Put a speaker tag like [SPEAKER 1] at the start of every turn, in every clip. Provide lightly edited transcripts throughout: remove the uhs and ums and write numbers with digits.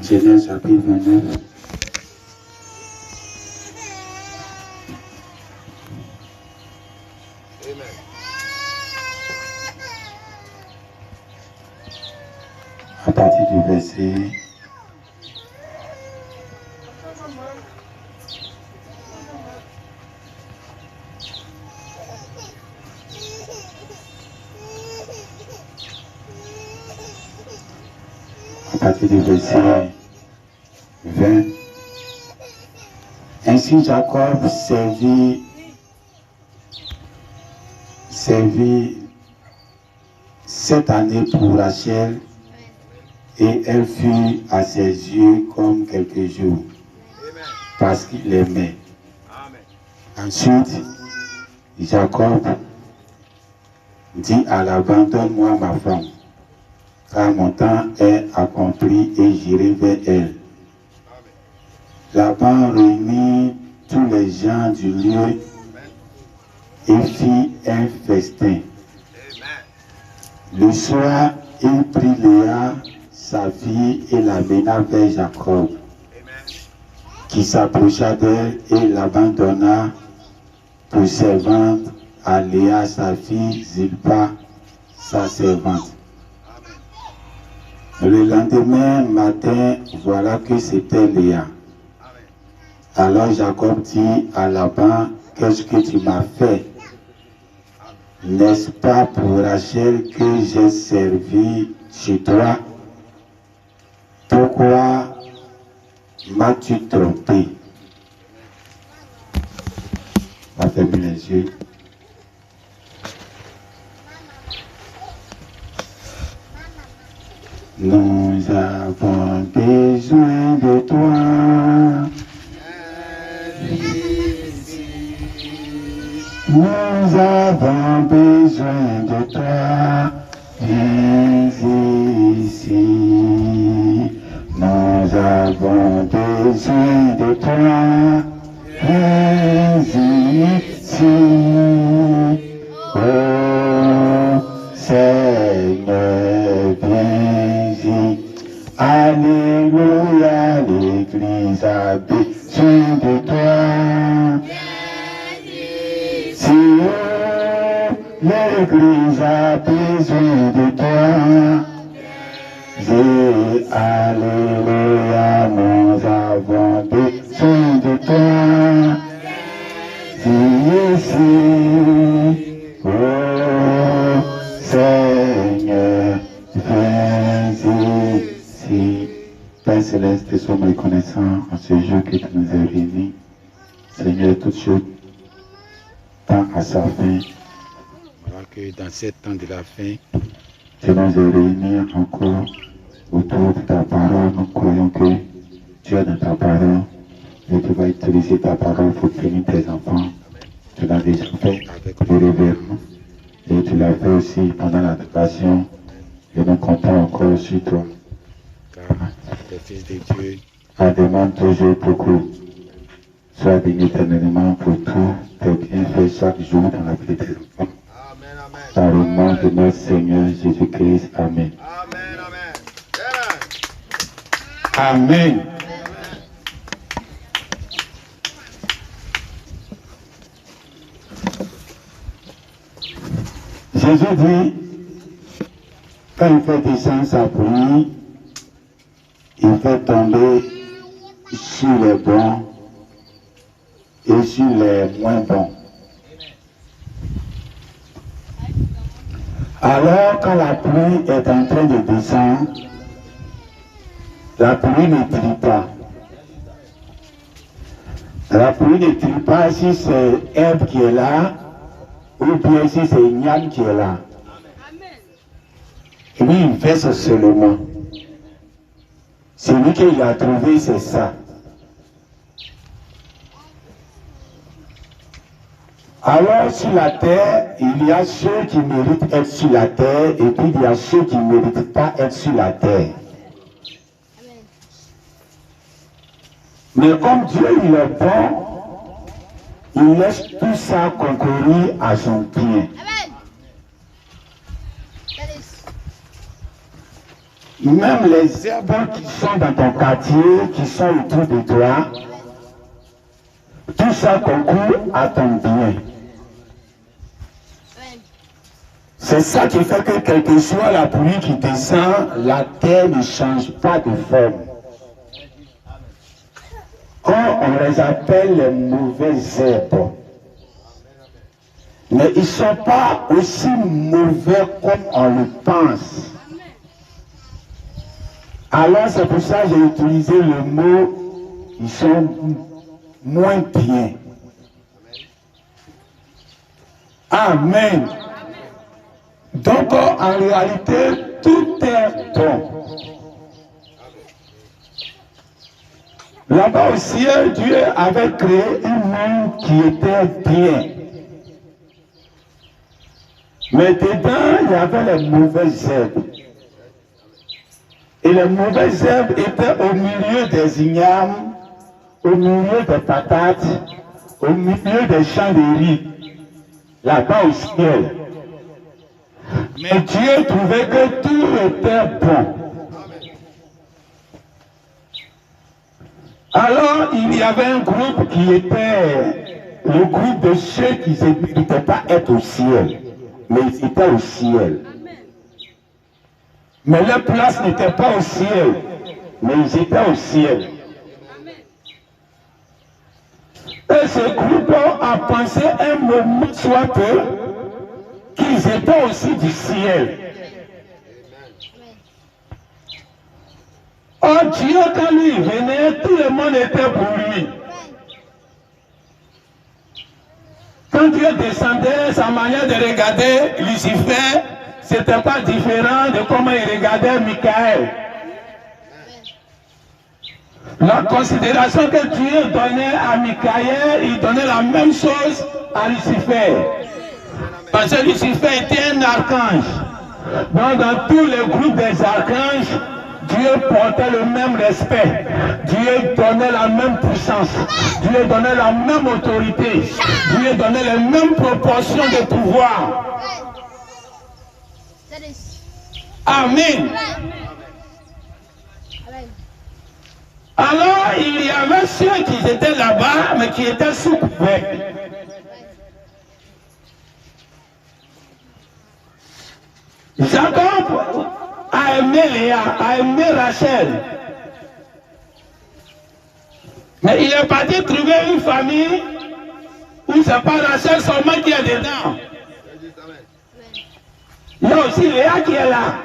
[SPEAKER 1] Genèse chapitre 29. À partir du verset à partir du verset 20. Ainsi Jacob servit cette année pour Rachel, et elle fut à ses yeux comme quelques jours, parce qu'il l'aimait. Ensuite, Jacob dit à Laban, donne-moi ma femme, car mon temps est accompli et j'irai vers elle. Laban réunit tous les gens du lieu et fit un festin. Le soir, il prit Léa, sa fille, et l'amena vers Jacob, qui s'approcha d'elle et l'abandonna pour servante à Léa, sa fille, Zilpa, sa servante. Le lendemain matin, voilà que c'était Léa. Alors Jacob dit à Laban, qu'est-ce que tu m'as fait? N'est-ce pas pour Rachel que j'ai servi chez toi? Pourquoi m'as-tu trompé? On va fermer les yeux. Nous avons besoin de toi. Nous avons besoin de toi. Viens ici. Nous avons besoin de toi. Viens ici. Oh Seigneur, viens ici. Alléluia, l'Église a besoin de toi. Si l'Église a besoin de toi, alléluia, nous avons besoin de toi. Si ici, oh Seigneur, viens ici. Père Céleste, nous sommes reconnaissants en ce jour que tu nous as réunis. Seigneur, toutes choses tend à sa fin. Voilà que dans ce temps de la fin, tu nous as réunis encore autour de ta parole. Nous croyons que tu es dans ta parole et tu vas utiliser ta parole pour bénir tes enfants. Tu l'as déjà fait avec le révérend et tu l'as fait aussi pendant l'adoration et nous comptons encore sur toi. Car les fils de Dieu en demandent toujours beaucoup. Sois béni éternellement pour tout tes bienfaits chaque jour dans la vie de tes enfants. Par le nom de notre Seigneur Jésus-Christ. Amen. Amen. Jésus dit, quand il fait descendre sa pluie, il fait tomber sur les bons et sur les moins bons. Alors, quand la pluie est en train de descendre, la pluie ne trie pas. La pluie ne trie pas si c'est Ève qui est là, ou bien si c'est Yann qui est là. Lui, il verse seulement. Celui qu'il a trouvé, c'est ça. Alors, sur la terre, il y a ceux qui méritent être sur la terre, et puis il y a ceux qui ne méritent pas être sur la terre. Mais comme Dieu, il est bon, il laisse tout ça concourir à son bien. Même les herbes qui sont dans ton quartier, qui sont autour de toi, tout ça concourt à ton bien. C'est ça qui fait que quelle que soit la pluie qui descend, la terre ne change pas de forme. On les appelle les mauvaises herbes. Mais ils ne sont pas aussi mauvais comme on le pense. Alors c'est pour ça que j'ai utilisé le mot, ils sont moins bien. Amen. Donc en réalité, tout est bon. Là-bas au ciel, Dieu avait créé un monde qui était bien. Mais dedans, il y avait les mauvaises herbes. Et les mauvaises herbes étaient au milieu des ignames, au milieu des patates, au milieu des champs de riz, là-bas au ciel. Mais Dieu trouvait que tout était bon. Alors, il y avait un groupe qui était le groupe de ceux qui n'étaient pas être au ciel, mais ils étaient au ciel. Mais leur place n'était pas au ciel, mais ils étaient au ciel. Et ce groupe a pensé un moment soit peu qu'ils étaient aussi du ciel. Oh Dieu, quand lui venait, tout le monde était pour lui. Quand Dieu descendait, sa manière de regarder Lucifer, c'était pas différent de comment il regardait Michael. La considération que Dieu donnait à Michael, il donnait la même chose à Lucifer. Parce que Lucifer était un archange. Donc dans tous les groupes des archanges, Dieu portait le même respect. Dieu donnait la même puissance. Dieu donnait la même autorité. Dieu donnait les mêmes proportions de pouvoir. Amen. Alors, il y avait ceux qui étaient là-bas, mais qui étaient sous couvercle. Jacob a aimé Léa, a aimé Rachel. Mais il est parti trouver une famille où c'est pas Rachel seulement qui est dedans. Il y a aussi Léa qui est là.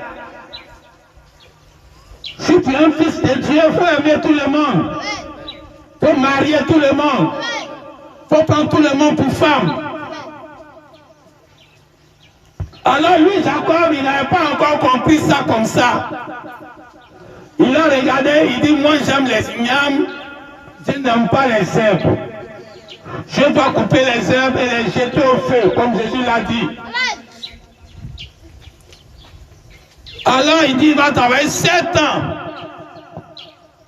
[SPEAKER 1] Si tu es un fils de Dieu, il faut aimer tout le monde. Il faut marier tout le monde. Il faut prendre tout le monde pour femme. Alors lui, Jacob, il n'avait pas encore compris ça comme ça. Il a regardé, il dit, moi j'aime les ignames, je n'aime pas les herbes. Je dois couper les herbes et les jeter au feu, comme Jésus l'a dit. Alors il dit, il va travailler 7 ans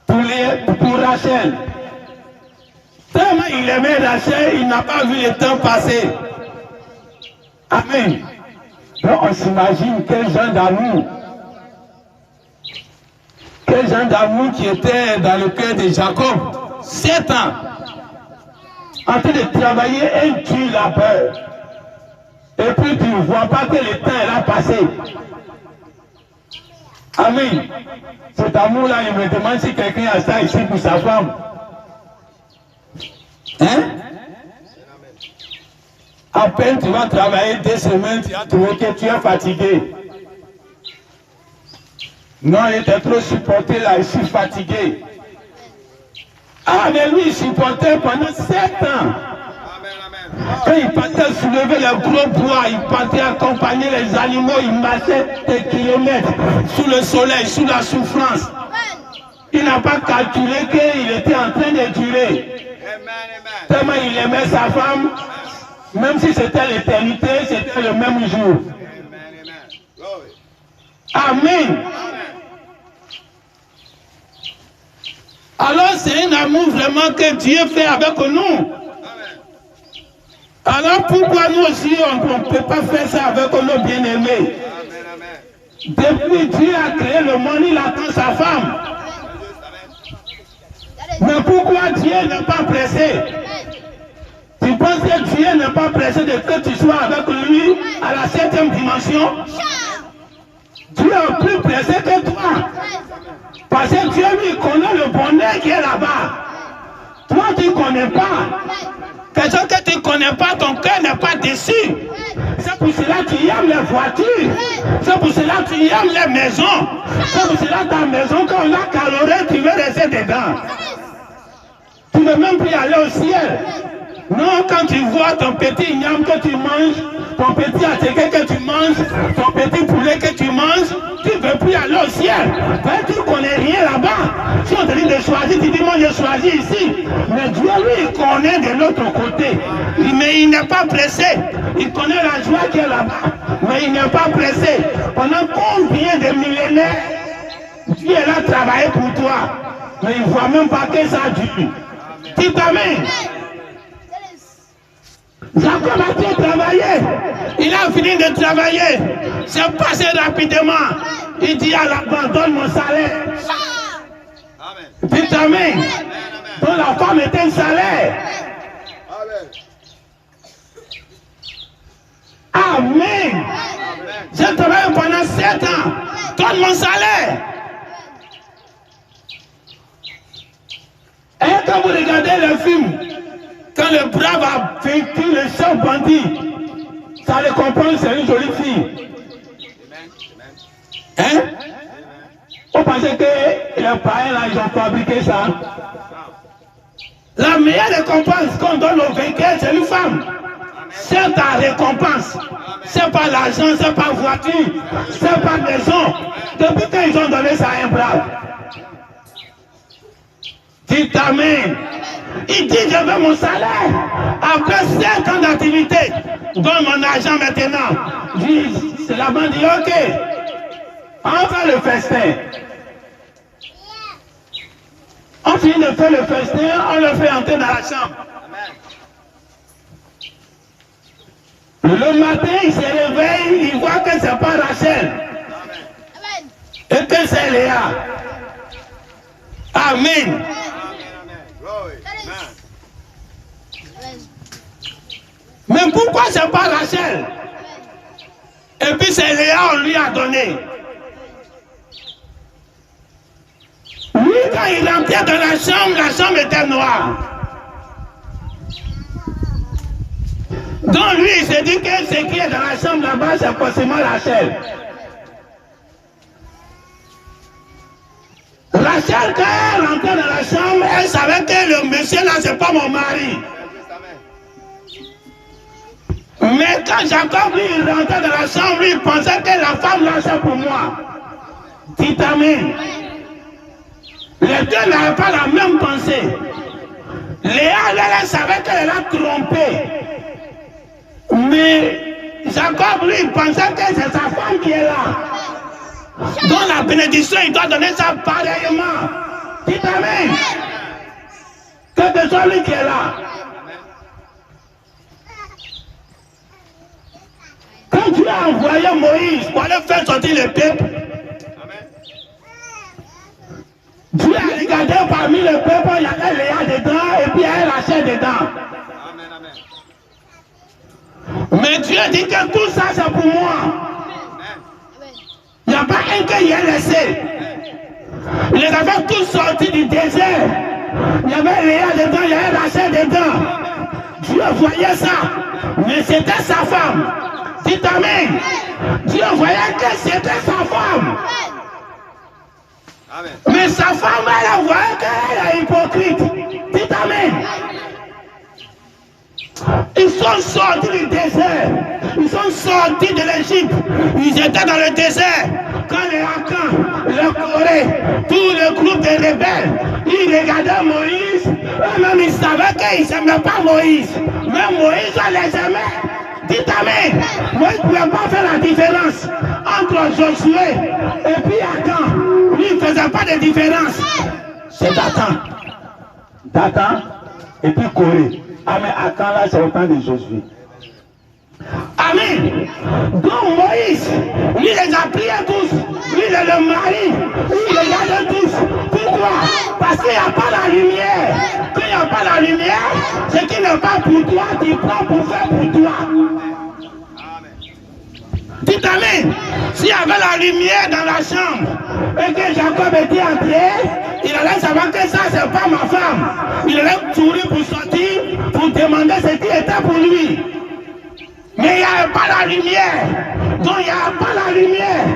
[SPEAKER 1] pour Rachel. Tellement il aimait Rachel, il n'a pas vu le temps passer. Amen. Donc on s'imagine quel genre d'amour. Quel genre d'amour qui était dans le cœur de Jacob. 7 ans. En train de travailler un dur labeur. Et puis tu ne vois pas que le temps est passé. Amen. Cet amour-là, il me demande si quelqu'un a ça ici pour sa femme. Hein? À peine tu vas travailler 2 semaines, tu vas trouver que tu es fatigué. Non, il était trop supporté là, il suis fatigué. Ah, mais lui, il supportait pendant 7 ans. Quand il partait soulever les gros bois, il partait accompagner les animaux, il marchait des kilomètres sous le soleil, sous la souffrance. Il n'a pas calculé qu'il était en train de durer. Tellement il aimait sa femme, même si c'était l'éternité, c'était le même jour. Amen. Alors c'est un amour vraiment que Dieu fait avec nous. Alors pourquoi nous aussi on ne peut pas faire ça avec nos bien-aimés?
[SPEAKER 2] Depuis Dieu a créé le monde, il attend sa femme. Mais pourquoi Dieu n'est pas pressé? Tu penses que Dieu n'est pas pressé de que tu sois avec lui à la 7e dimension? Dieu est plus pressé que toi. Parce que Dieu lui connaît le bonheur qui est là-bas. Toi, tu ne connais pas. Quelque chose que tu ne connais pas, ton cœur n'est pas déçu. C'est pour cela que tu aimes les voitures. C'est pour cela que tu aimes les maisons. C'est pour cela que ta maison, quand on l'a calorée, tu veux rester dedans. Tu ne veux même plus aller au ciel. Non, quand tu vois ton petit igname que tu manges, ton petit attiqué que tu manges, ton petit poulet que tu manges, tu ne veux plus aller au ciel. Tu ne connais rien là-bas. Si on te dit de choisir, tu dis moi je choisis ici. Mais Dieu lui, il connaît de l'autre côté. Mais il n'est pas pressé. Il connaît la joie qui est là-bas. Mais il n'est pas pressé. Pendant combien de millénaires, Dieu est là travailler pour toi. Mais il ne voit même pas que ça dure. Tu t'amènes. Jacob a bien travaillé. Il a fini de travailler. C'est passé rapidement. Il dit à Laban, donne mon salaire. Dites amen. Donc la femme était un salaire. Amen. J'ai travaillé pendant 7 ans. Donne mon salaire. Et quand vous regardez le film, quand le brave a vaincu le chef bandit, ça récompense, c'est une jolie fille. Hein? Vous pensez que les païens là, ils ont fabriqué ça? La meilleure récompense qu'on donne aux vainqueurs, c'est une femme. C'est ta récompense. C'est pas l'argent, c'est pas voiture, c'est pas maison. Depuis qu'ils ont donné ça à un brave. Dites amen. Il dit, je veux mon salaire. Après 5 ans d'activité, donne mon argent maintenant. C'est la bande dit, ok. On fait le festin. On finit de faire le festin, on le fait entrer dans la chambre. Le matin, il se réveille, il voit que ce n'est pas Rachel. Et que c'est Léa. Amen. Mais pourquoi c'est pas Rachel? Et puis c'est Léa, on lui a donné. Lui, quand il rentrait dans la chambre était noire. Donc lui, il s'est dit que ce qui est dans la chambre là-bas, c'est forcément Rachel. Rachel, quand elle rentrait dans la chambre, elle savait que le monsieur là, c'est pas mon mari. Mais quand Jacob, lui, il rentrait dans la chambre, il pensait que la femme là, c'est pour moi. Dites amen. Les deux n'avaient pas la même pensée. Léa, elle savait qu'elle a trompé. Mais Jacob, lui, il pensait que c'est sa femme qui est là. Dans la bénédiction, il doit donner ça pareillement. Dites amen. Que ce soit lui qui est là. Quand Dieu a envoyé Moïse pour aller faire sortir le peuple, Dieu a regardé parmi le peuple, il y avait Léa dedans et puis il y avait Rachel dedans. Mais Dieu dit que tout ça c'est pour moi. Il n'y a pas un qui a laissé. Il les avait tous sortis du désert. Il y avait Léa dedans, il y avait Rachel dedans. Dieu voyait ça. Mais c'était sa femme. Dites amen. Dieu voyait que c'était sa femme. Amen. Mais sa femme, elle voyait qu'elle est hypocrite. Dites amen. Ils sont sortis du désert. Ils sont sortis de l'Égypte. Ils étaient dans le désert. Quand les Akans, le Corée, tout le groupe des rebelles, ils regardaient Moïse. Eux-mêmes, ils savaient qu'ils n'aimaient pas Moïse. Mais Moïse, on les aimait. Dites amen. Moïse ne pouvait pas faire la différence entre Josué et puis Akan. Lui, il ne faisait pas de différence. C'est Dathan. Dathan et puis Corée. Ah mais Akan là c'est au temps de Josué. Amen. Donc Moïse, lui les a priés tous. Lui il est le mari. Lui il les garde tous. Pourquoi? Parce qu'il n'y a pas la lumière. Quand il n'y a pas la lumière, ce qui n'est pas pour toi, tu prends pour faire pour toi. Dites Amen. S'il y avait la lumière dans la chambre et que Jacob était entré, il allait savoir que ça, c'est pas ma femme. Il allait courir pour sortir, pour demander ce qui était pour lui. Mais il n'y avait pas la lumière. Donc il n'y a pas la lumière.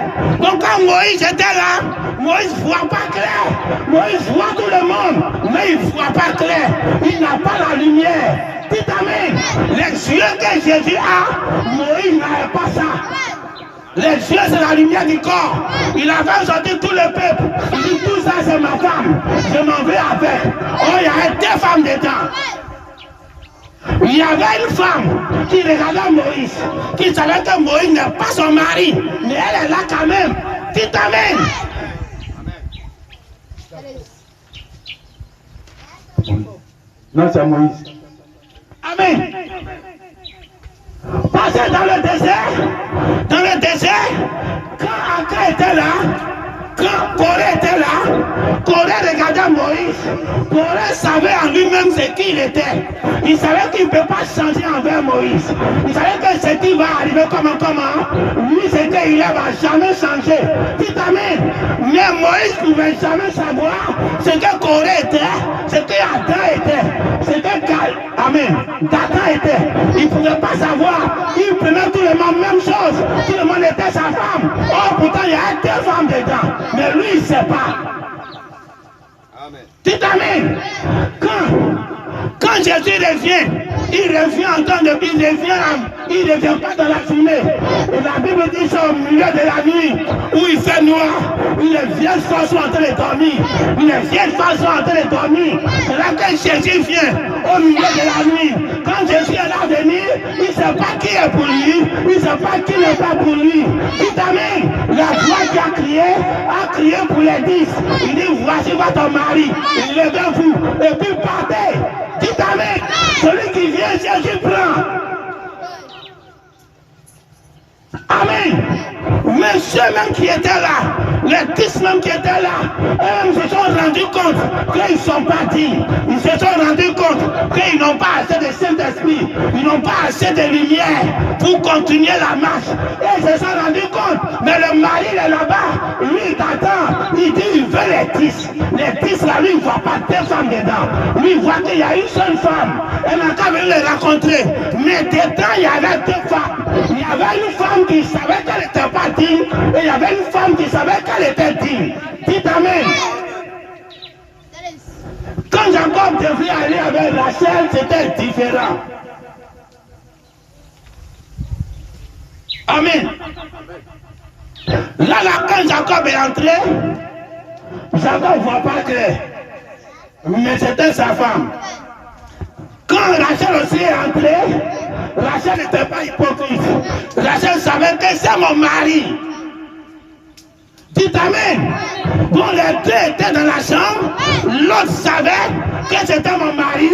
[SPEAKER 2] Donc quand Moïse était là, Moïse ne voit pas clair. Moïse voit tout le monde, mais il ne voit pas clair. Il n'a pas la lumière. Dites Amen. Les yeux que Jésus a, Moïse n'avait pas ça. Les yeux, c'est la lumière du corps. Il avait sorti tout le peuple. Il dit, tout ça, c'est ma femme. Je m'en vais avec. Oh, il y avait deux femmes dedans. Il y avait une femme qui regardait Moïse, qui savait que Moïse n'est pas son mari, mais elle est là quand même. Dites Amen.
[SPEAKER 1] Non, c'est Moïse.
[SPEAKER 2] Amen. Passez dans le désert, quand Aka était là, quand Corée était là, Corée regardait Moïse. Corée savait en lui-même ce qu'il était. Il savait qu'il ne peut pas changer envers Moïse. Il savait que ce qui va arriver comment. Lui, c'est qu'il ne va jamais changer. Dites Amen. Mais Moïse ne pouvait jamais savoir ce que Corée était, ce que Adam était, ce que Amen. Dathan était. Il ne pouvait pas savoir. Il prenait tout le monde, même chose. Tout le monde était sa femme. Oh, pourtant, il y a deux femmes dedans. Mais lui, il ne sait pas. Amen. Dites Amen. Quand Jésus revient, il revient en temps de... Il ne revient pas dans la fumée. Et la Bible dit c'est au milieu de la nuit, où il fait noir, où les vieilles femmes sont en train de dormir. C'est là que Jésus vient, au milieu de la nuit. Quand Jésus est là venu, il ne sait pas qui est pour lui, il ne sait pas qui n'est pas pour lui. Dites Amen. La voix qui a crié pour les 10. Il dit, voici votre mari. Il levez-vous et puis partez. Dites Amen. Celui qui vient, Jésus prend. Amen. Mais ceux-mêmes qui étaient là, les 10 mêmes qui étaient là, eux se sont rendus compte qu'ils ne sont pas dignes. Ils se sont rendus compte qu'ils n'ont pas assez de Saint-Esprit. Ils n'ont pas assez de lumière pour continuer la marche. Et ils se sont rendus compte. Mais le mari est là-bas. Lui, il t'attend. Il dit, il veut les 10. Les 10 là, lui, il ne voit pas deux femmes dedans. Lui, il voit qu'il y a une seule femme. Elle n'a qu'à venir les rencontrer. Mais dedans, il y avait deux femmes. Il y avait une femme qui savait qu'elle n'était pas digne. Et il y avait une femme qui savait qu'elle était digne. Dites Amen. Quand Jacob devait aller avec Rachel, c'était différent. Amen. Là, quand Jacob est entré, Jacob ne voit pas clair. Mais c'était sa femme. Quand Rachel aussi est entrée, Rachel n'était pas hypocrite. Rachel savait que c'est mon mari. Dites Amen. Bon, les deux étaient dans la chambre. L'autre savait que c'était mon mari.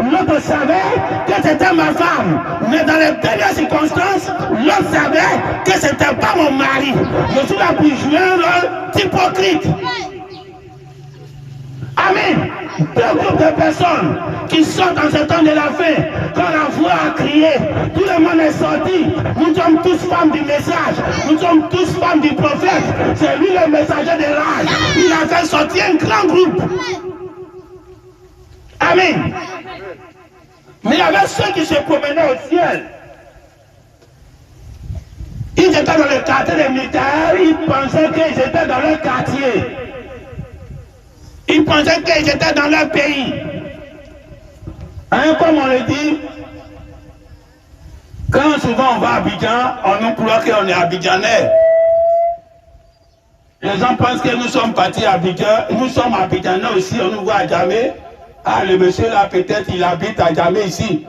[SPEAKER 2] L'autre savait que c'était ma femme. Mais dans les dernières circonstances, l'autre savait que c'était pas mon mari. Je suis là pour jouer un rôle d'hypocrite. Amen. Deux groupes de personnes qui sortent en ce temps de la fin, quand la voix a crié, tout le monde est sorti. Nous sommes tous femmes du message. Nous sommes tous femmes du prophète. C'est lui le messager de l'âge. Il a fait sortir un grand groupe. Amen. Mais il y avait ceux qui se promenaient au ciel. Ils étaient dans le quartier de Michaël. Ils pensaient qu'ils étaient dans leur quartier. Ils pensaient qu'ils étaient dans leur pays. Hein, comme on le dit, quand souvent on va à Abidjan, on nous croit qu'on est Abidjanais. Les gens pensent que nous sommes partis à Abidjan, nous sommes Abidjanais aussi, on nous voit à Djamé. Ah, le monsieur là, peut-être il habite à Djamé ici.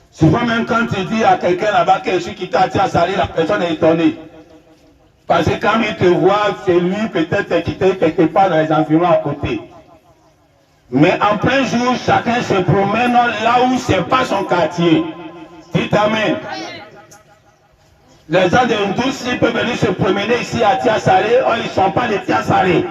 [SPEAKER 2] Souvent même quand tu dis à quelqu'un là-bas que je suis quitté à Salé, la personne est étonnée. Parce que quand il te voit, c'est lui peut-être quitté quelque part dans les environs à côté. Mais en plein jour, chacun se promène là où c'est pas son quartier. Dites Amen. Les gens de Ndouci peuvent venir se promener ici à Tiassalé. Oh, ils ne sont pas de Tiassalé.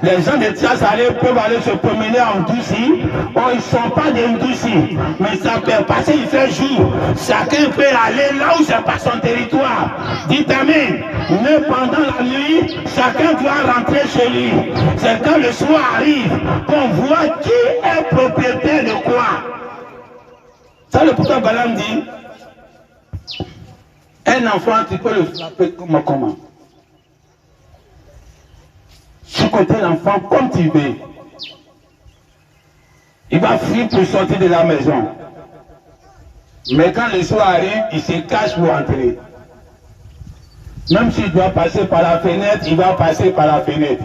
[SPEAKER 2] Les gens de Tiassalé peuvent aller se promener en Ndouci. Oh, ils ne sont pas de Ndouci. Mais ça peut passer, il fait jour. Chacun peut aller là où c'est pas son territoire. Dites Amen. Mais pendant la nuit, chacun doit rentrer chez lui. C'est quand le soir arrive qu'on voit qui est propriétaire de quoi. Ça, le prophète Balaam dit. Un enfant, tu peux le frapper comment? Chicoter l'enfant comme tu veux. Il va fuir pour sortir de la maison. Mais quand le soir arrive, il se cache pour entrer. Même s'il doit passer par la fenêtre, il va passer par la fenêtre.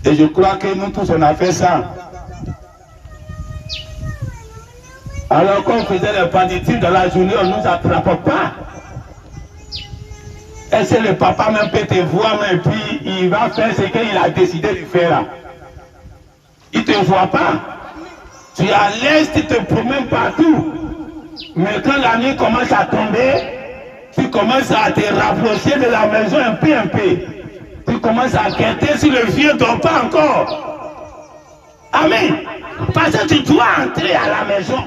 [SPEAKER 2] Et je crois que nous tous, on a fait ça. Alors qu'on faisait le banditisme dans la journée, on ne nous attrape pas. Et c'est le papa même peut te voir, mais puis il va faire ce qu'il a décidé de faire là. Il ne te voit pas. Tu es à l'aise, tu te promènes partout. Mais quand la nuit commence à tomber, tu commences à te rapprocher de la maison un peu. Tu commences à guetter si le vieux ne dort pas encore. Amen. Parce que tu dois entrer à la maison.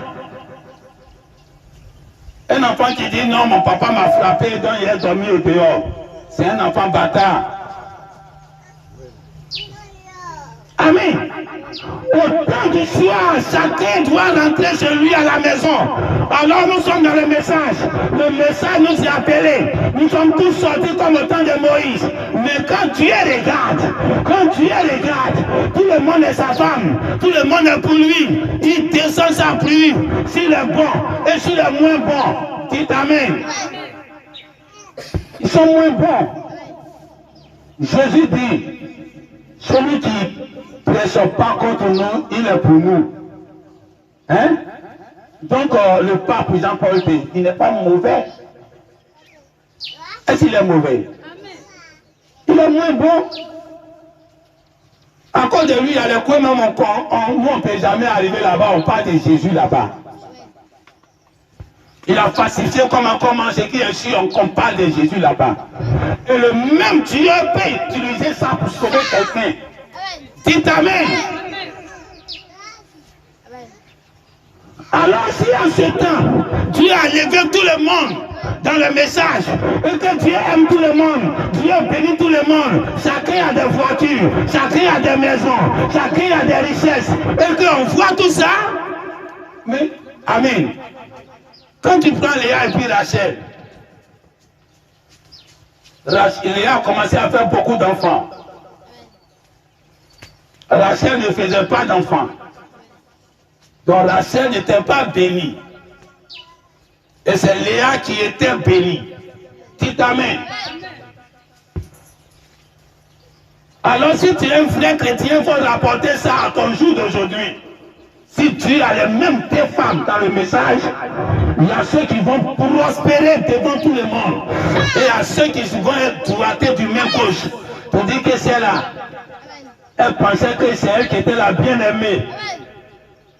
[SPEAKER 2] Un enfant qui dit non, mon papa m'a frappé, donc il est dormi au dehors. C'est un enfant bâtard. Amen. Au temps du soir, chacun doit rentrer chez lui à la maison. Alors nous sommes dans le message. Le message nous est appelé. Nous sommes tous sortis comme au temps de Moïse. Mais quand Dieu regarde, tout le monde est sa femme, tout le monde est pour lui. Il descend sa pluie, s'il est bon et s'il est moins bon. Dites Amen. Ils sont moins bons. Jésus dit, celui qui ne prêche pas contre nous, il est pour nous. Hein? Donc le pape Jean-Paul II, il n'est pas mauvais. Est-ce qu'il est mauvais? Il est moins bon. À cause de lui, il y a les coins, même nous on ne peut jamais arriver là-bas, on parle de Jésus là-bas. Il a falsifié comment ce qui est sûr, on parle de Jésus là-bas. Et le même Dieu peut utiliser ça pour sauver quelqu'un. Dites Amen. Alors si en ce temps, Dieu a levé tout le monde dans le message, et que Dieu aime tout le monde, Dieu bénit tout le monde, chacun a des voitures, chacun a des maisons, chacun a des richesses, et qu'on voit tout ça, mais Amen. Quand tu prends Léa et puis Rachel, Léa a commencé à faire beaucoup d'enfants. Rachel ne faisait pas d'enfants. Donc Rachel n'était pas bénie. Et c'est Léa qui était bénie. Dites Amen. Alors si tu es un frère chrétien, il faut rapporter ça à ton jour d'aujourd'hui. Si tu as les mêmes tes femmes dans le message, il y a ceux qui vont prospérer devant tout le monde. Et il y a ceux qui vont être droités du même gauche. Pour dire que c'est là. Elle pensait que c'est elle qui était la bien-aimée.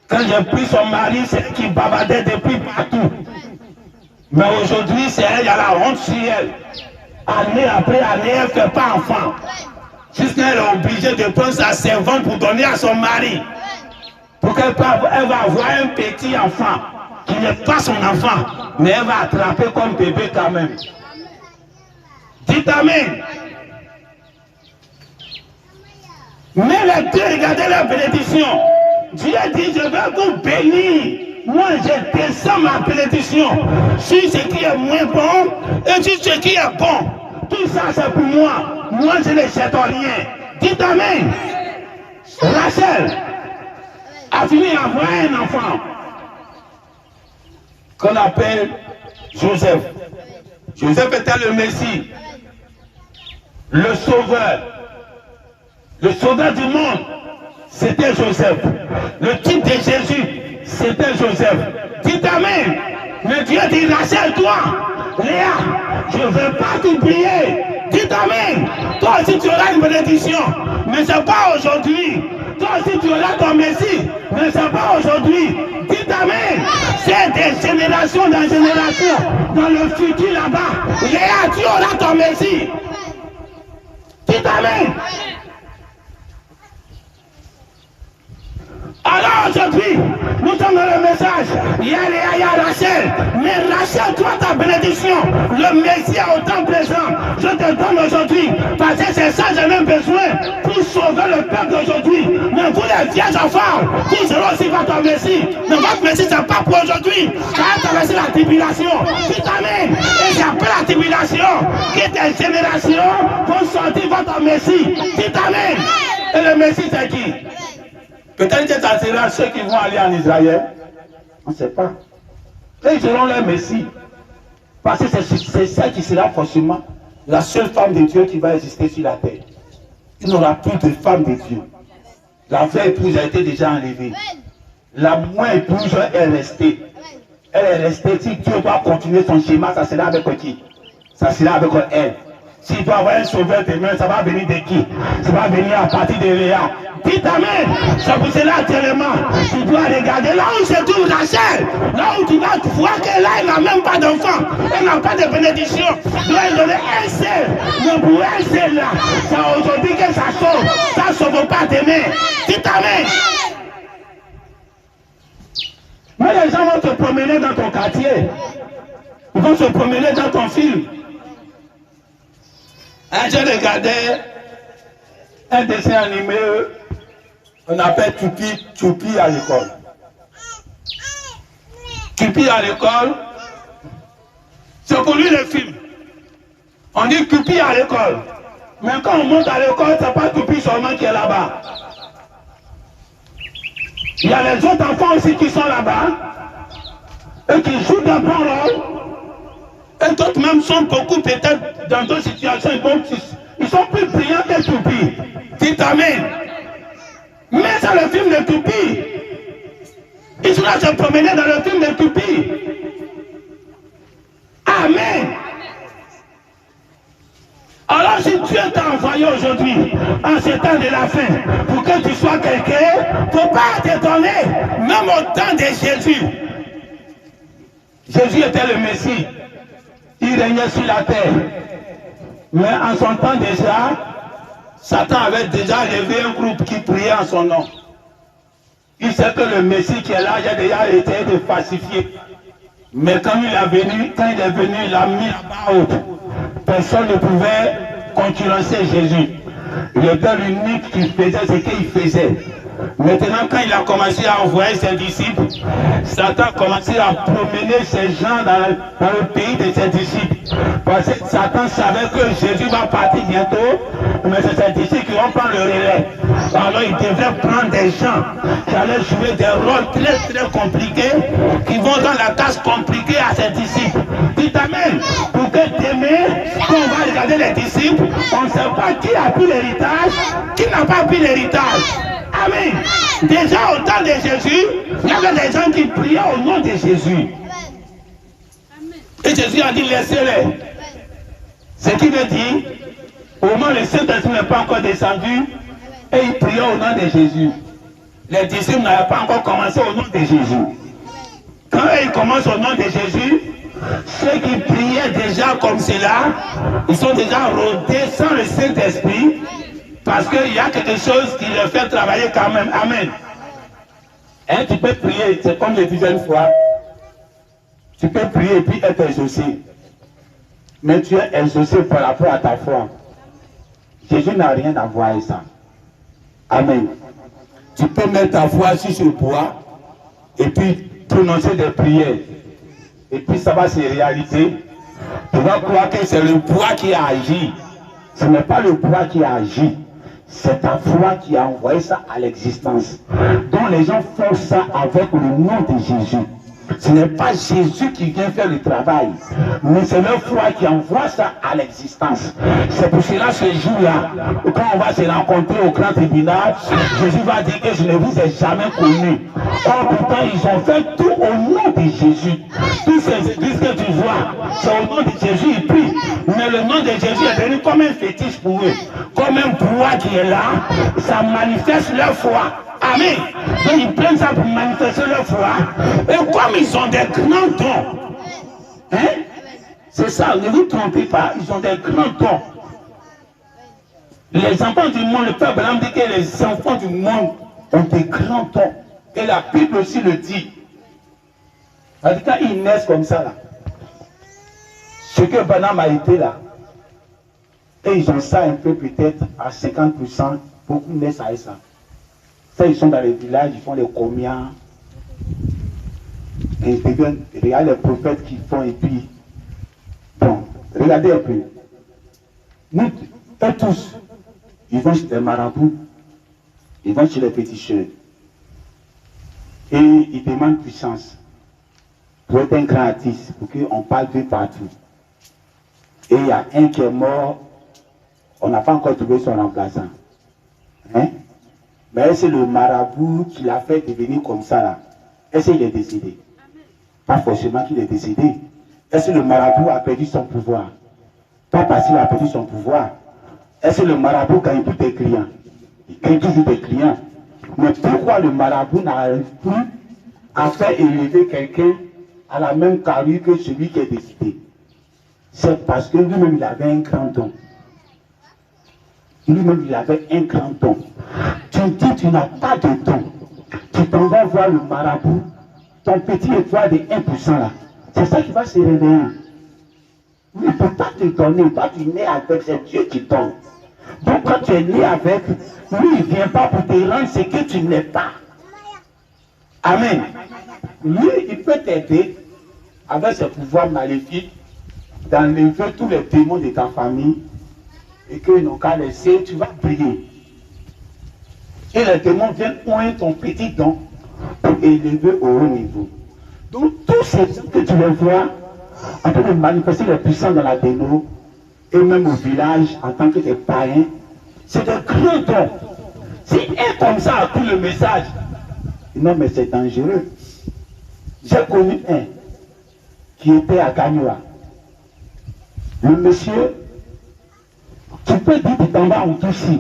[SPEAKER 2] Quand j'ai pris son mari, c'est elle qui bavardait depuis partout. Mais aujourd'hui, c'est elle, il y a la honte sur elle. Année après année, elle ne fait pas enfant. Jusqu'à elle est obligée de prendre sa servante pour donner à son mari. Pour qu'elle va avoir un petit enfant qui n'est pas son enfant, mais elle va attraper comme bébé quand même. Dites Amen. Mais les deux, regardez la bénédiction. Dieu dit, je vais vous bénir. Moi, je descends ma bénédiction sur ce qui est moins bon et sur ce qui est bon. Tout ça, c'est pour moi. Moi, je ne jette rien. Dites Amen. Rachel a fini à avoir un enfant qu'on appelle Joseph. Joseph était le Messie, le sauveur. Le sauveur du monde, c'était Joseph. Le type de Jésus, c'était Joseph. Dites Amen. Mais Dieu dit, Rachel, toi, Léa, je ne veux pas t'oublier. Dites Amen. Toi aussi tu auras une bénédiction, mais ce n'est pas aujourd'hui. Toi aussi tu auras ton Messie, mais ce n'est pas aujourd'hui. Dites Amen. Ce passer des générations en génération dans le futur là-bas. Léa, tu auras ton Messie. Tu t'amènes. Alors aujourd'hui, nous sommes dans le message. Il y a Léa, il y a Rachel. Mais Rachel, toi, ta bénédiction, le Messie est autant présent. Je te donne aujourd'hui. Parce que c'est ça que j'ai même besoin pour sauver le peuple d'aujourd'hui. Mais vous les vieilles enfants, vous serez aussi votre Messie. Mais votre Messie, ce n'est pas pour aujourd'hui. Ça a traversé la tribulation. Tu t'amènes. Et c'est après la tribulation que tes générations vont sortir votre Messie. Tu t'amènes. Et le Messie, c'est qui? Peut-être que ça sera ceux qui vont aller en Israël. On ne sait pas. Et ils seront leur Messie. Parce que c'est ça qui sera forcément la seule femme de Dieu qui va exister sur la terre. Il n'y aura plus de femme de Dieu. La vraie épouse a été déjà enlevée. La moins épouse est restée. Elle est restée. Si Dieu doit continuer son schéma, ça sera avec qui? Ça sera avec elle. S'il doit avoir un sauveur demain, ça va venir de qui? Ça va venir à partir de Léa. Dis t'amènes. C'est pour cela actuellement. Tu dois regarder là où se trouve Rachel. Là où tu vas voir que là, elle n'a même pas d'enfant. Elle n'a pas de bénédiction. Tu dois lui donner un seul. Mais pour un seul là, c'est aujourd'hui que ça sauve. Ça ne sauve pas demain. Dis t'amènes. Mais les gens vont te promener dans ton quartier. Ils vont se promener dans ton film. J'ai regardé un dessin animé, on appelle Choupi à l'école. Choupi à l'école, c'est pour lui le film. On dit Choupi à l'école. Mais quand on monte à l'école, c'est pas Choupi seulement qui est là-bas. Il y a les autres enfants aussi qui sont là-bas et qui jouent d'un bon rôle. Et d'autres même sont beaucoup peut-être dans d'autres situations, ils sont plus brillants que Choupi. Tu t'amènes. Mais c'est le film de Choupi. Ils sont là se promener dans le film de Choupi. Amen. Alors si Dieu t'a envoyé aujourd'hui, en ce temps de la fin, pour que tu sois quelqu'un, il ne faut pas t'étonner, même au temps de Jésus. Jésus était le Messie. Il régnait sur la terre. Mais en son temps déjà, Satan avait déjà levé un groupe qui priait en son nom. Il sait que le Messie qui est là, il a déjà été de falsifier. Mais quand il est venu, il a mis la barre haute. Personne ne pouvait concurrencer Jésus. Le Père unique qui faisait ce qu'il faisait. Maintenant, quand il a commencé à envoyer ses disciples, Satan a commencé à promener ces gens dans le pays de ses disciples. Parce que Satan savait que Jésus va partir bientôt, mais c'est ses disciples qui vont prendre le relais. Alors il devait prendre des gens qui allaient jouer des rôles très très compliqués, qui vont dans la tâche compliquée à ses disciples. Il t'amène pour que demain, quand on va regarder les disciples, on ne sait pas qui a pris l'héritage, qui n'a pas pris l'héritage. Amen. Déjà au temps de Jésus, il y avait des gens qui priaient au nom de Jésus. Et Jésus a dit laissez-les. Ce qui veut dire, au moment où le Saint-Esprit n'est pas encore descendu, et ils priaient au nom de Jésus. Les disciples n'avaient pas encore commencé au nom de Jésus. Quand ils commencent au nom de Jésus, ceux qui priaient déjà comme cela, ils sont déjà rodés sans le Saint-Esprit. Parce qu'il y a quelque chose qui les fait travailler quand même. Amen. Hein, tu peux prier, c'est comme je disais une fois. Tu peux prier et puis être exaucé. Mais tu es exaucé par rapport à ta foi. Jésus n'a rien à voir avec ça. Amen. Tu peux mettre ta foi sur ce bois et puis prononcer des prières. Et puis ça va se réaliser. Tu vas croire que c'est le bois qui a agi. Ce n'est pas le bois qui a agi. C'est ta foi qui a envoyé ça à l'existence. Donc les gens font ça avec le nom de Jésus. Ce n'est pas Jésus qui vient faire le travail, mais c'est leur foi qui envoie ça à l'existence. C'est pour cela ce jour-là, quand on va se rencontrer au grand tribunal, Jésus va dire que je ne vous ai jamais connu. Or pourtant ils ont fait tout au nom de Jésus. Tous ces églises que tu vois, c'est au nom de Jésus ils prient. Mais le nom de Jésus est devenu comme un fétiche pour eux, comme un bois qui est là, ça manifeste leur foi. Amen. Donc ils prennent ça pour manifester leur foi. Et comme ils ont des grands dons, hein? C'est ça, ne vous trompez pas, ils ont des grands dons. Les enfants du monde, le peuple Balaam dit que les enfants du monde ont des grands dons. Et la Bible aussi le dit. En tout cas, ils naissent comme ça là. Ce que Balaam a été là. Et ils ont ça un peu peut-être à 50%. Beaucoup naissent à ça. Ça, ils sont dans les villages, ils font les comias. Et ils deviennent, regarde les prophètes qu'ils font et puis. Bon, regardez un peu. Nous, eux tous, ils vont chez les marabouts, ils vont chez les féticheurs. Et ils demandent puissance pour être un grand artiste, pour qu'on parle de partout. Et il y a un qui est mort, on n'a pas encore trouvé son remplaçant. Hein? Mais c'est le marabout qui l'a fait devenir comme ça là. Est-ce qu'il est décédé? Pas forcément qu'il est décédé. Est-ce que le marabout a perdu son pouvoir? Pas parce qu'il a perdu son pouvoir. Est-ce que le marabout gagne tous des clients? Il gagne toujours des clients. Mais pourquoi le marabout n'arrive plus à faire élever quelqu'un à la même carrure que celui qui est décédé? C'est parce que lui-même il avait un grand don. Lui-même il avait un grand don. Tu dis tu n'as pas de don. Tu t'en vas voir le marabout, ton petit étoile de 1% là. C'est ça qui va se réveiller. Il ne peut pas te donner. Toi tu nais avec, c'est Dieu qui donne. Donc quand tu es né avec, lui il ne vient pas pour te rendre ce que tu n'es pas. Amen. Lui il peut t'aider avec ses pouvoirs maléfiques d'enlever tous les démons de ta famille et qu'ils n'ont qu'à laisser, tu vas briller. Et les démons viennent pointer ton petit don pour élever au haut niveau. Donc tous ces gens que tu les vois en train de manifester les puissants dans la déno et même au village en tant que des païens, c'est de grands dons. Si un comme ça a pris le message, non mais c'est dangereux. J'ai connu un qui était à Gagnoa. Le monsieur, tu peux dire que tu t'en vas en Toussi.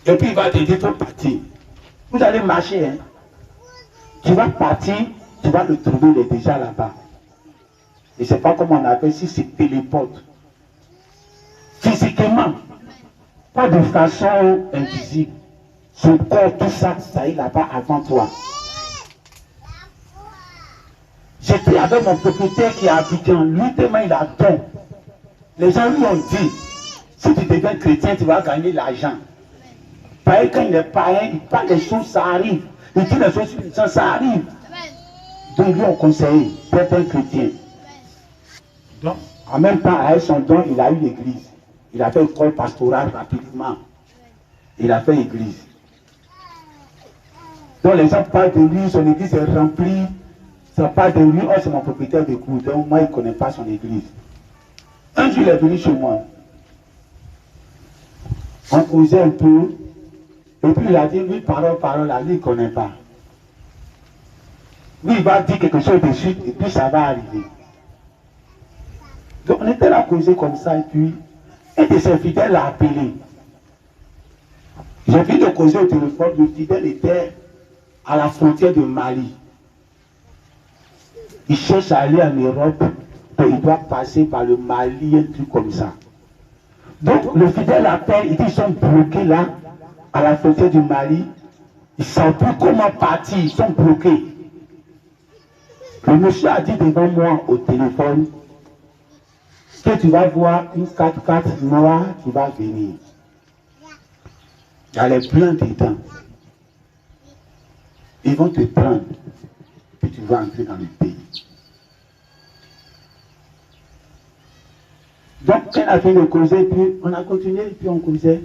[SPEAKER 2] Et puis il va te dire, il faut partir. Vous allez marcher, hein. Tu vas partir, tu vas le trouver, il est déjà là-bas. Et c'est pas comme on appelle si c'est téléporte. Physiquement, pas de façon invisible. Son corps, tout ça, ça est là-bas avant toi. J'étais avec mon propriétaire qui est habitant. Lui, tellement il a don. Les gens lui ont dit, si tu deviens chrétien, tu vas gagner l'argent. Pareil, quand il est païen, il parle des choses, ça arrive. Il dit les choses, ça arrive. Donc lui, on conseille d'être un chrétien. Donc, en même temps, avec son don, il a eu l'église. Il a fait école pastorale rapidement. Il a fait église. Donc les gens parlent de lui, son église est remplie. Ça parle de lui, oh c'est mon propriétaire de cours, donc moi il ne connaît pas son église. Un jour il est venu chez moi. On causait un peu. Et puis il a dit, lui, parole, là, lui il ne connaît pas. Lui il va dire quelque chose de suite et puis ça va arriver. Donc on était là à causer comme ça et puis un de ses fidèles l'a appelé. J'ai fini de causer au téléphone, le fidèle était à la frontière de Mali. Il cherche à aller en Europe, et il doit passer par le Mali, un truc comme ça. Donc le fidèle appelle, il dit ils sont bloqués là, à la frontière du Mali. Ils ne savent plus comment partir, ils sont bloqués. Le monsieur a dit devant moi au téléphone que tu vas voir une 4x4 noire qui va venir. Il y a les pleins dedans. Ils vont te prendre, puis tu vas entrer dans le pays. Donc, on a fini de causer, puis on a continué, puis on causait.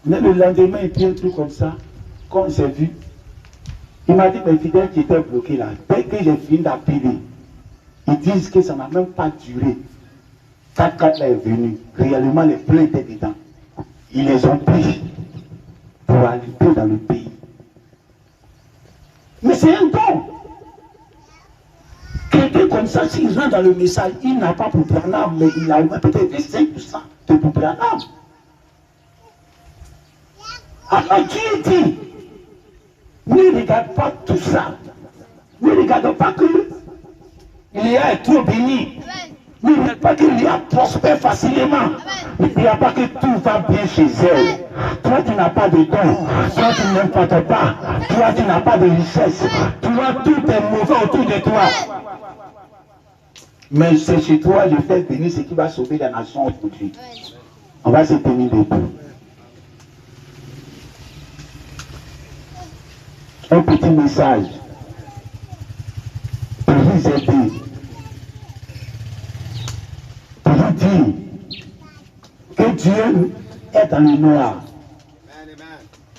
[SPEAKER 2] Mais le lendemain, et puis un truc comme ça, quand on s'est vu, il m'a dit, mes fidèles qui étaient bloqués là, dès que j'ai fini d'appeler, ils disent que ça n'a même pas duré. 4x4 là est venu, réellement les pleins étaient dedans. Ils les ont pris pour aller dans le pays. Mais c'est un don. Quelqu'un comme ça, s'il rentre dans le message, il n'a pas pour Branham, mais il a peut-être 5% de pour Branham. Alors Dieu dit, ne regarde pas tout ça. Ne regarde pas que Léa est trop béni. Ne regarde pas que Léa prospère facilement. Ne regarde pas que tout va bien chez elle. Toi, tu n'as pas de don. Toi, tu n'aimes pas ton pas. Toi, tu n'as pas de richesse. Toi, tout est mauvais autour de toi. Mais c'est chez toi, je fais bénir ce qui va sauver la nation aujourd'hui. On va se tenir debout. Un petit message pour vous aider, pour vous dire que Dieu est dans le noir,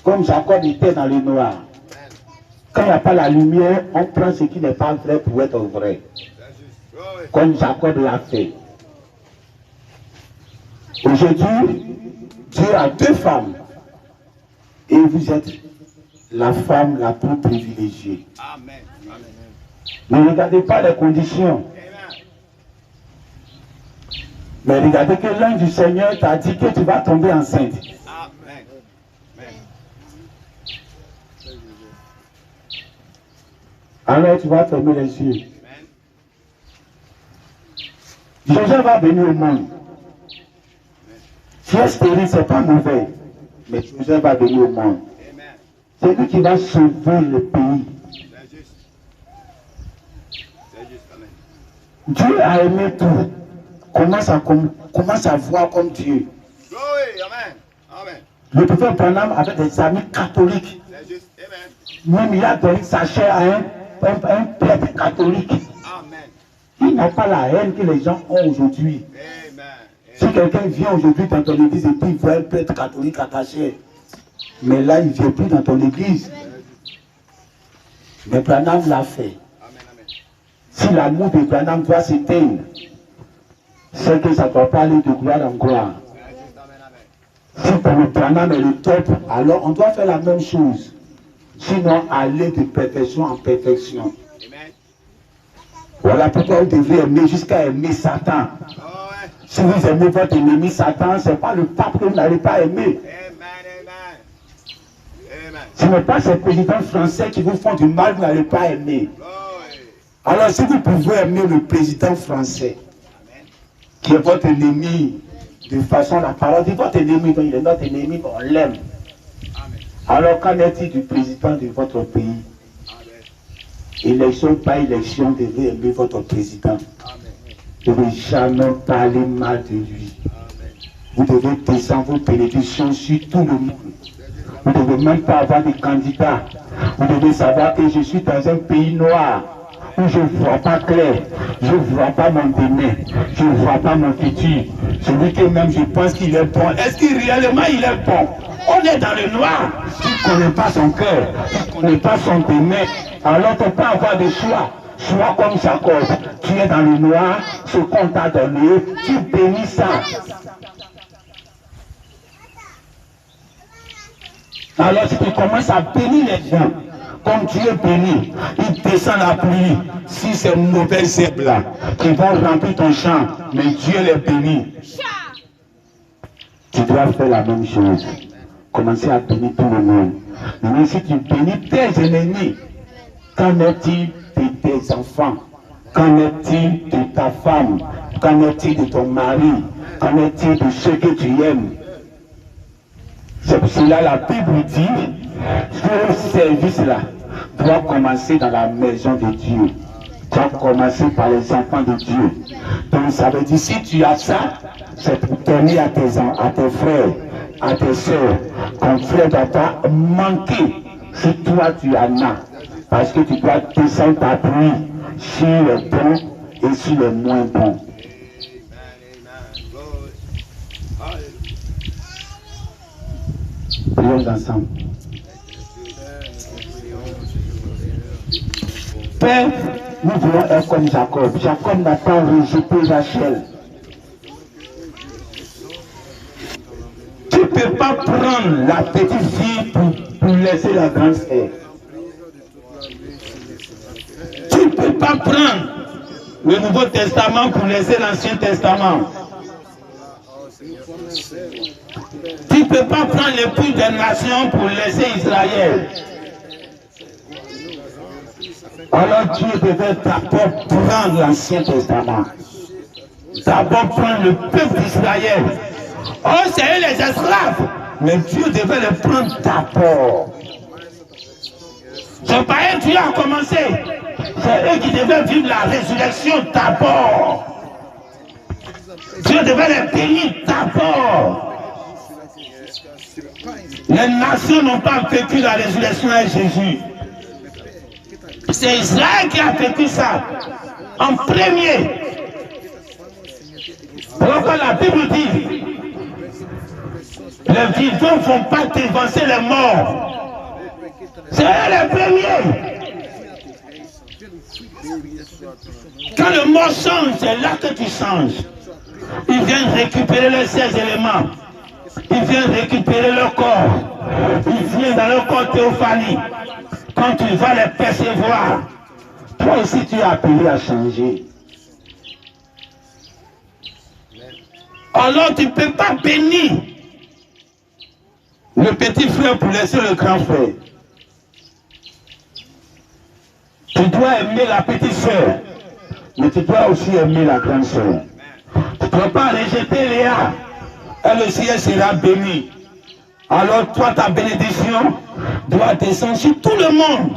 [SPEAKER 2] comme Jacob était dans le noir. Quand il n'y a pas la lumière, on prend ce qui n'est pas vrai pour être vrai, comme Jacob l'a fait. Aujourd'hui, Dieu a deux femmes et vous êtes la femme la plus privilégiée. Amen. Ne regardez pas les conditions. Mais regardez que l'ange du Seigneur t'a dit que tu vas tomber enceinte. Amen. Alors tu vas fermer les yeux. Joseph va venir au monde. Si est stérile, ce n'est pas mauvais. Mais Joseph va venir au monde. C'est lui qui va sauver le pays. Dieu a aimé tout. Commence à voir comme Dieu. Le prophète Branham avait des amis catholiques. Même il a donné sa chair à un prêtre catholique. Il n'a pas la haine que les gens ont aujourd'hui. Si quelqu'un vient aujourd'hui dans ton église et puis il voit un prêtre catholique attaché, mais là il ne vient plus dans ton église. Mais Branham l'a fait. Si l'amour de Branham doit s'éteindre, c'est que ça ne doit pas aller de gloire en gloire. Si pour le Branham est le top, alors on doit faire la même chose. Sinon, aller de perfection en perfection. Voilà pourquoi vous devez aimer jusqu'à aimer Satan. Si vous aimez votre ennemi Satan, ce n'est pas le pape que vous n'allez pas aimer. Ce n'est pas ces présidents français qui vous font du mal, vous n'allez pas aimer. Alors si vous pouvez aimer le président français, qui est votre ennemi, de façon, la parole dit votre ennemi, il est notre ennemi, on l'aime. Alors qu'en est-il du président de votre pays? Élection par élection, vous devez aimer votre président. Vous ne devez jamais parler mal de lui. Vous devez descendre vos bénédictions sur tout le monde. Vous ne devez même pas avoir de candidats. Vous devez savoir que je suis dans un pays noir où je ne vois pas clair, je ne vois pas mon demain, je ne vois pas mon futur. Celui que même je pense qu'il est bon, est-ce qu'il réellement il est bon? On est dans le noir. Tu ne connais pas son cœur, tu ne connais pas son demain, alors tu ne peux pas avoir de choix. Sois comme Jacob, tu es dans le noir, ce qu'on t'a donné, tu bénis ça. Alors si tu commences à bénir les gens, comme Dieu bénit, il descend la pluie. Si ces mauvaises herbes-là, qui vont remplir ton champ, mais Dieu les bénit. Tu dois faire la même chose. Commencer à bénir tout le monde. Maintenant, si tu bénis tes ennemis, qu'en est-il de tes enfants? Qu'en est-il de ta femme? Qu'en est-il de ton mari? Qu'en est-il de ceux que tu aimes? C'est pour cela la Bible dit, ce service-là doit commencer dans la maison de Dieu. Doit commencer par les enfants de Dieu. Donc ça veut dire, si tu as ça, c'est pour donner à tes frères, à tes soeurs. Ton frère ne doit pas manquer si toi tu en as. Parce que tu dois descendre ta pluie sur les bons et sur les moins bons. Prions ensemble. Père, nous voulons être comme Jacob. Jacob n'a pas rejeté Rachel. Tu ne peux pas prendre la petite fille pour laisser la grande sœur. Tu ne peux pas prendre le Nouveau Testament pour laisser l'Ancien Testament. Tu ne peux pas prendre l'épouse des nations pour laisser Israël. Alors Dieu devait d'abord prendre l'Ancien Testament. D'abord prendre le peuple d'Israël. Oh, c'est eux les esclaves. Mais Dieu devait le prendre d'abord. C'est par eux que Dieu a commencé. C'est eux qui devaient vivre la résurrection d'abord. Dieu devait les bénir d'abord. Les nations n'ont pas vécu la résurrection avec Jésus. C'est Israël qui a vécu ça en premier. Pourquoi la Bible dit les vivants ne vont pas dévancer les morts. C'est eux les premiers. Quand le mort change, c'est là que tu changes. Ils viennent récupérer les 16 éléments. Ils viennent récupérer leur corps. Ils viennent dans leur corps théophanie. Quand tu vas les percevoir, toi aussi tu es appelé à changer. Alors tu ne peux pas bénir le petit frère pour laisser le grand frère. Tu dois aimer la petite soeur, mais tu dois aussi aimer la grande soeur. Tu ne dois pas rejeter Léa. Elle aussi, elle sera bénie. Alors toi, ta bénédiction doit descendre sur tout le monde.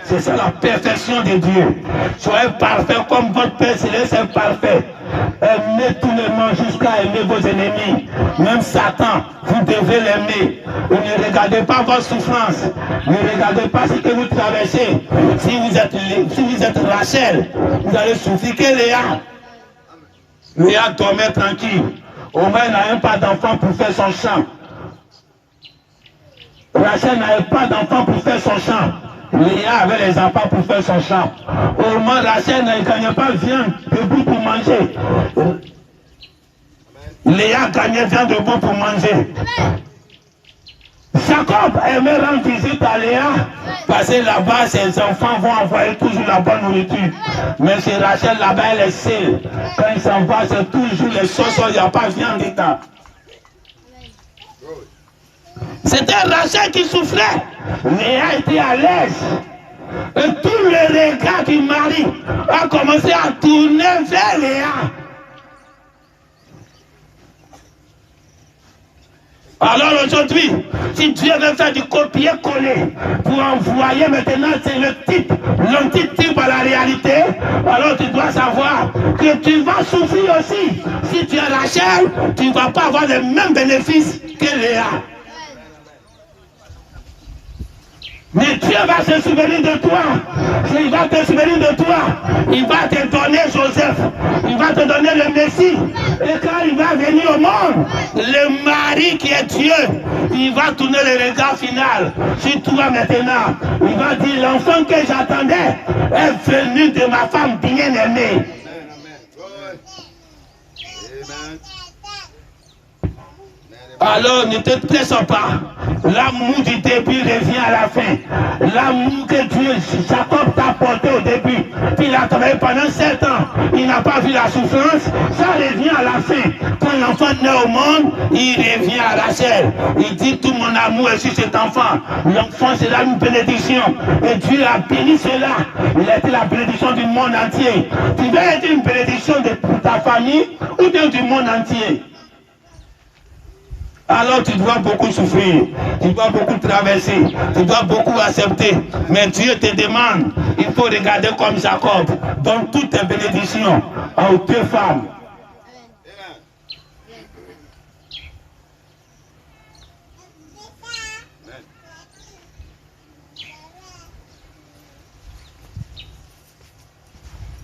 [SPEAKER 2] C'est ça la perfection de Dieu. Soyez parfait comme votre Père Céleste est parfait. Aimez tout le monde jusqu'à aimer vos ennemis. Même Satan, vous devez l'aimer. Ne regardez pas votre souffrance. Ne regardez pas ce que vous traversez. Si vous êtes Rachel, vous allez souffrir que Léa. Léa dormait tranquille. Au moins, elle n'avait pas d'enfant pour faire son chant. Rachel n'avait pas d'enfant pour faire son chant. Léa avait les enfants pour faire son chant. Au moins, Rachel ne gagnait pas viande debout pour manger. Léa gagnait viande debout pour manger. Jacob aimait rendre visite à Léa parce que là-bas, ses enfants vont envoyer toujours la bonne nourriture. Mais chez Rachel, là-bas, elle est seule. Quand il s'en va, c'est toujours les sauces, il n'y a pas de viande dedans. C'était Rachel qui souffrait. Léa était à l'aise. Et tout le regard du mari a commencé à tourner vers Léa. Alors aujourd'hui, si Dieu veut faire du copier-coller pour envoyer maintenant, c'est le type, l'antitype à la réalité, alors tu dois savoir que tu vas souffrir aussi. Si tu es Rachel, tu ne vas pas avoir les mêmes bénéfices que Léa. Mais Dieu va se souvenir de toi. Il va te souvenir de toi. Il va te donner Joseph. Il va te donner le Messie. Et quand il va venir au monde, le mari qui est Dieu, il va tourner le regard final sur toi maintenant. Il va dire, l'enfant que j'attendais est venu de ma femme bien-aimée. Alors ne te presse pas. L'amour du début revient à la fin. L'amour que Dieu, Jacob t'a porté au début, puis il a travaillé pendant 7 ans, il n'a pas vu la souffrance, ça revient à la fin. Quand l'enfant naît au monde, il revient à Rachel. Il dit tout mon amour est sur cet enfant. L'enfant sera une bénédiction. Et Dieu a béni cela. Il a été la bénédiction du monde entier. Tu veux être une bénédiction pour ta famille ou bien du monde entier? Alors tu dois beaucoup souffrir, tu dois beaucoup traverser, tu dois beaucoup accepter. Mais Dieu te demande, il faut regarder comme Jacob, donne toutes tes bénédictions aux 2 femmes.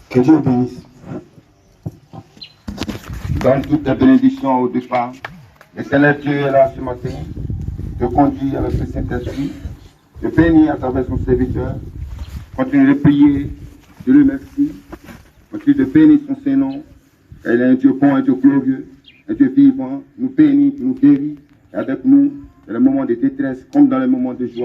[SPEAKER 1] Que Dieu bénisse. Donne toutes tes bénédictions aux 2 femmes. L'éternel Dieu est là ce matin, te conduit avec le Saint-Esprit, te bénit à travers son serviteur, continue de prier, Dieu le merci, continue de bénir son Saint-Nom, il est un Dieu bon, un Dieu glorieux, un Dieu vivant, nous bénit, nous guérit, et avec nous dans les moments de détresse comme dans les moments de joie.